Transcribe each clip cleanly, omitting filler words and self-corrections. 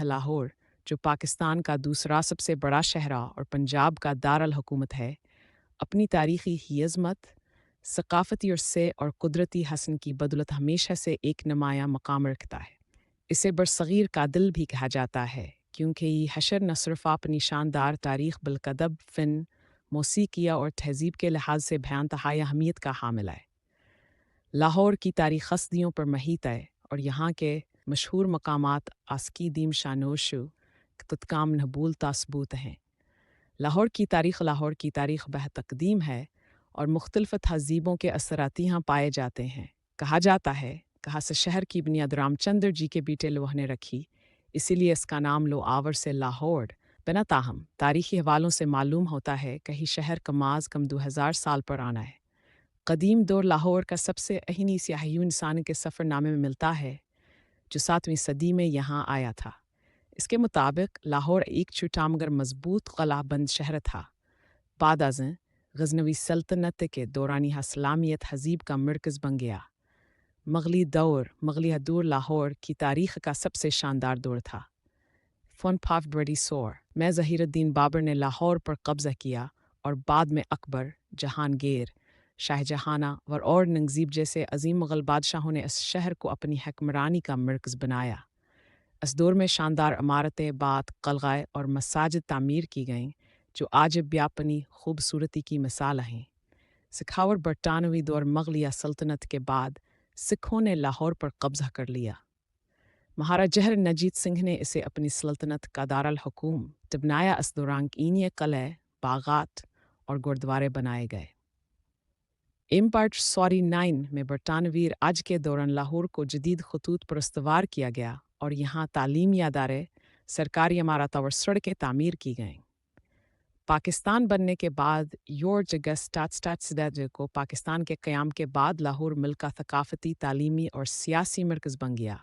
है लाहौर, जो पाकिस्तान का दूसरा सबसे बड़ा शहर और पंजाब का दारुल हुकूमत है, अपनी तारीख़ी अज़मत, सक़ाफ़ती वर्से और कुदरती हसन की बदौलत हमेशा से एक नुमायाँ मकाम रखता है। इसे बरसग़ीर का दिल भी कहा जाता है, क्योंकि ये हशर न सिर्फ़ अपनी शानदार तारीख़ बल्कि अदब, फ़न, मौसीक़िया और तहज़ीब के लिहाज से बेइंतहा अहमियत का हामिल है। लाहौर की तारीख़ सदियों पर महीत है और यहाँ के मशहूर मकामात आस्कीदीम शानोशु तुतकाम नबूल तासबूत हैं। लाहौर की तारीख़ बेहतक़दीम है और मुख्तलिफ़ तहज़ीबों के असरात यहाँ पाए जाते हैं। कहा जाता है कहाँ से शहर की बुनियाद रामचंद्र जी के बेटे लोह ने रखी, इसीलिए इसका नाम लो आवर से लाहौर। बिना ताहम तारीख़ी हवालों से मालूम होता है कि ये शहर कम अज़ कम 2000 साल पुराना है। कदीम दौर लाहौर का सबसे अहनी सियाही इंसान के सफ़रनामे में मिलता है, जो 7वीं सदी में यहाँ आया था। इसके मुताबिक लाहौर एक छोटा मगर मजबूत क़लआबंद शहर था। बाद अज़ें गज़नवी सल्तनत के दौरान यह इस्लामियत तहज़ीब का मरकज़ बन गया। मुग़ली दौर लाहौर की तारीख़ का सबसे शानदार दौर था। 1524 में ज़हीरुद्दीन बाबर ने लाहौर पर कब्ज़ा किया और बाद में अकबर, जहांगीर, शाहजहां और औरंगज़ेब जैसे अज़ीम मुग़ल बादशाहों ने इस शहर को अपनी हुक्मरानी का मरकज़ बनाया। इस दौर में शानदार इमारतें, बात, क़लआए और मसाजिद तामीर की गईं, जो आज भी अपनी खूबसूरती की मिसाल हैं। सिखावर बरतानवी दौर मुग़लिया सल्तनत के बाद सिखों ने लाहौर पर कब्ज़ा कर लिया। महाराजा जहर नजीत सिंह ने इसे अपनी सल्तनत का दारुल हुकूमत बनाया। इस दौरान कीनिया किले, बागात और गुरुद्वारे बनाए गए। एम्पायर 49 में बरतानवी राज के दौरान लाहौर को जदीद खतूत पर इस्तवार किया गया और यहाँ तालीमी अदारे, सरकारी इमारत और सड़कें तामीर की गईं। पाकिस्तान बनने के बाद जॉर्ज अगस्टस को पाकिस्तान के क़याम के बाद लाहौर मिल का थकाफ़ती, तालीमी और सियासी मरकज़ बन गया।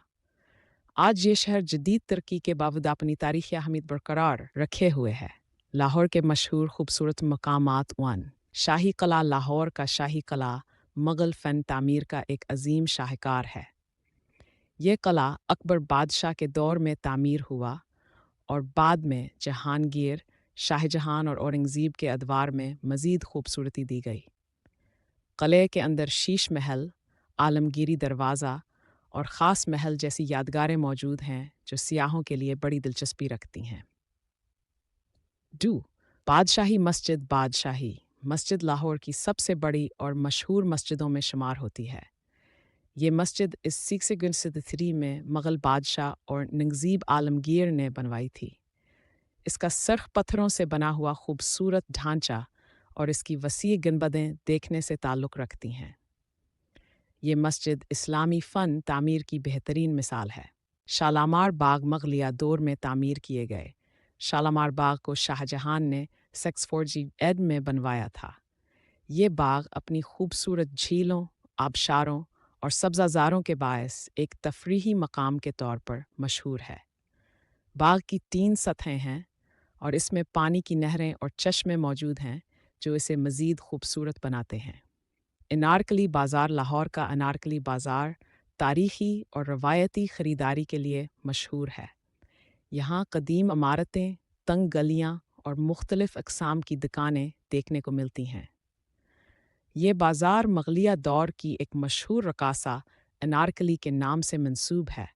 आज ये शहर जदीद तरक्की के बावजूद अपनी तारीख़ी अहमियत बरकरार रखे हुए है। लाहौर के मशहूर खूबसूरत मकामात 1 शाही किला। लाहौर का शाही किला मुग़ल फ़न तामीर का एक अजीम शाहकार है। ये किला अकबर बादशाह के दौर में तामीर हुआ और बाद में जहांगीर, शाहजहां और औरंगज़ेब के अदवार में मज़ीद खूबसूरती दी गई। किले के अंदर शीश महल, आलमगीरी दरवाज़ा और ख़ास महल जैसी यादगारें मौजूद हैं, जो सियाहों के लिए बड़ी दिलचस्पी रखती हैं। 2 बादशाही मस्जिद लाहौर की सबसे बड़ी और मशहूर मस्जिदों में शुमार होती है। ये मस्जिद इस 663 में मुग़ल बादशाह और औरंगज़ेब आलमगीर ने बनवाई थी। इसका सर्ख पत्थरों से बना हुआ खूबसूरत ढांचा और इसकी वसीअ गुंबदें देखने से ताल्लुक़ रखती हैं। ये मस्जिद इस्लामी फ़न तामीर की बेहतरीन मिसाल है। शालामार बाग मुग़लिया दौर में तामीर किए गए। शालामार बाग को शाहजहां ने 648 में बनवाया था। ये बाग अपनी खूबसूरत झीलों, आबशारों और सब्ज़ाज़ारों के बायस एक तफरीही मकाम के तौर पर मशहूर है। बाग की 3 सतहें हैं और इसमें पानी की नहरें और चश्मे मौजूद हैं, जो इसे मज़ीद खूबसूरत बनाते हैं। अनारकली बाज़ार लाहौर का अनारकली बाज़ार तारीख़ी और रवायती ख़रीदारी के लिए मशहूर है। यहाँ कदीम इमारतें, तंग गलियाँ और मुख्तलिफ़ अक़साम की दुकानें देखने को मिलती हैं। ये बाज़ार मुग़लिया दौर की एक मशहूर रक़ासा अनारकली के नाम से मंसूब है,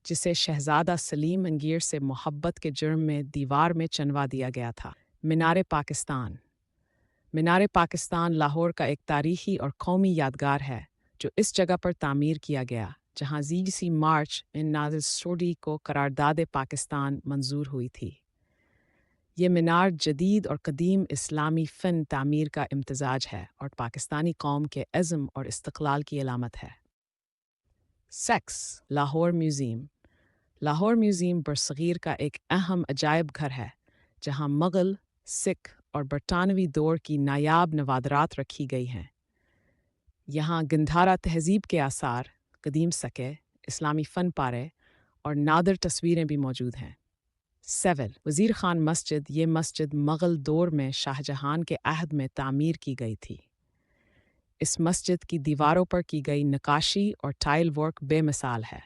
जिसे शहज़ादा सलीम अंगीर से मोहब्बत के जुर्म में दीवार में चनवा दिया गया था। मीनार पाकिस्तान लाहौर का एक तारीख़ी और कौमी यादगार है, जो इस जगह पर तामीर किया गया जहाँ जीसी मार्च 1940 को करारदाद पाकिस्तान मंजूर हुई थी। ये मीनार जदीद और कदीम इस्लामी फ़न तामीर का इम्तिज़ाज है और पाकिस्तानी कौम के अज़्म और इस्तक़लाल की अलामत है। लाहौर म्यूज़ियम बरसग़ीर का एक अहम अजायब घर है, जहाँ मुग़ल, सिख और बरतानवी दौर की नायाब नवादरात रखी गई हैं। यहाँ गंधारा तहज़ीब के आसार, कदीम सके, इस्लामी फ़न पारे और नादिर तस्वीरें भी मौजूद हैं। वज़ीर ख़ान मस्जिद। ये मस्जिद मुग़ल दौर में शाहजहां के अहद में तामीर की गई थी। इस मस्जिद की दीवारों पर की गई नक्काशी और टाइल वर्क बेमिसाल है।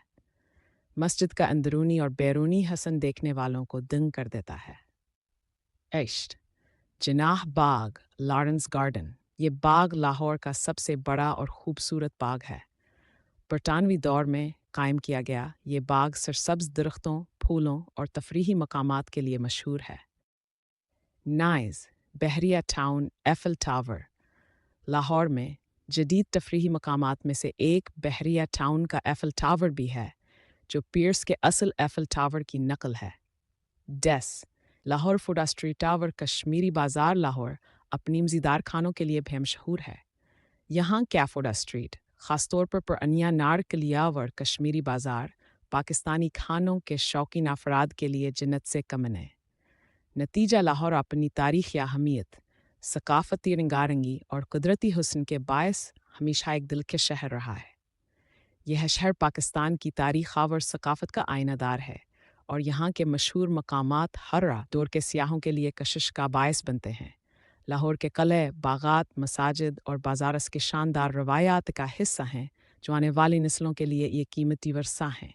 मस्जिद का अंदरूनी और बैरूनी हसन देखने वालों को दंग कर देता है। इश्ट जिनाह बाग, लॉरेंस गार्डन। ये बाग लाहौर का सबसे बड़ा और खूबसूरत बाग है। बरतानवी दौर में कायम किया गया ये बाग सरसब्ज दरख्तों, फूलों और तफरीही मकामात के लिए मशहूर है। नाइज़ बहरिया टाउन एफिल टावर। लाहौर में जदीद तफरीही मकामात में से एक बहरिया टाउन का एफिल टावर भी है, जो पियर्स के असल एफिल टावर की नकल है। डेस लाहौर फुडा स्ट्रीट टावर कश्मीरी बाज़ार लाहौर अपनी मज़ेदार खानों के लिए भी मशहूर है। यहाँ कैफोडा स्ट्रीट, ख़ासतौर पर पुरानिया नार कलियावर कश्मीरी बाज़ार, पाकिस्तानी खानों के शौकीन अफराद के लिए जन्नत से कम नहीं। नतीजा लाहौर अपनी तारीख़ या अहमियत, सकाफ़ती रंगारंगी और कुदरती हुस्न के बायस हमेशा एक दिलकश शहर रहा है। यह शहर पाकिस्तान की तारीख़ और सकाफ़त का आईनादार है और यहाँ के मशहूर मकामात हर दौर के सियाहों के लिए कशिश का बायस बनते हैं। लाहौर के किले, बागात, मसाजिद और बाज़ार इसके शानदार रवायात का हिस्सा हैं, जो आने वाली नस्लों के लिए ये कीमती वर्सा हैं।